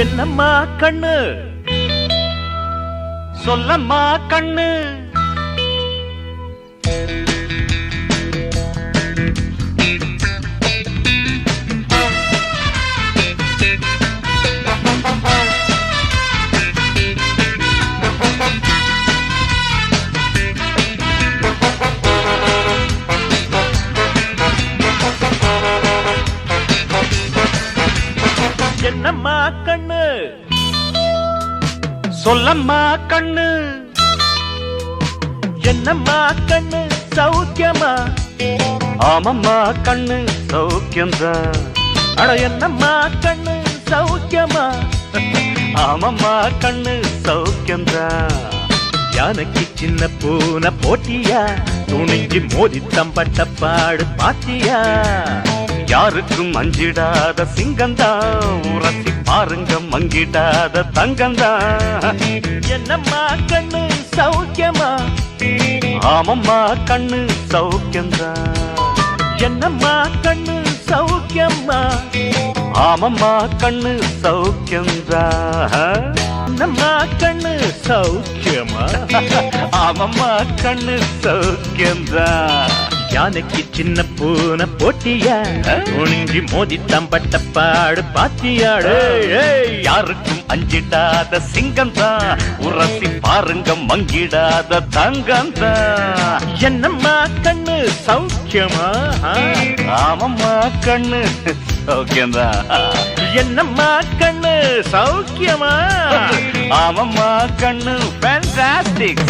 என்னம்மா கண்ணு சொல்லம்மா கண்ணு என்னம்மா கண்ணு சொல்லம்மா கண்ணு என்னம்மா கண்ணு சௌக்கியமா ஆமம்மா கண்ணு சௌக்கியம்தான் அட என்னம்மா கண்ணு சௌக்கியமா ஆமம்மா கண்ணு சௌக்கியம்தான் யானைக்கு சின்ன பூனை போட்டியா துணிஞ்சு மோதி தம்பட்ட பாடு பாத்தியா யாருக்கும் அஞ்சிடாத சிங்கந்தான் உரசி பாருங்க மங்கிடாத தங்கந்தான் என்னம்மா கண்ணு சௌக்கியமா ஆமம்மா கண்ணு சௌக்கியந்தான் என்னம்மா கண்ணு சௌக்கியமா ஆமம்மா கண்ணு சௌக்கியந்தான் என்னம்மா கண்ணு சௌக்கியமா ஆமம்மா கண்ணு சௌக்கியந்தான் யானைக்கு சின்ன பூனை போட்டியா துணிஞ்சி மோதி தம்பட்ட பாடு பாத்தியாடு யாருக்கும் அஞ்சிடாத சிங்கம்தான் உரசி பாருங்க மங்கிடாத தங்கம்தான் என்னம்மா கண்ணு சௌக்கியமா ஆமம்மா கண்ணு சௌக்கியம்தான் என்னம்மா கண்ணு சௌக்கியமா ஆமம்மா கண்ணு ஃபேண்டாஸ்டிக்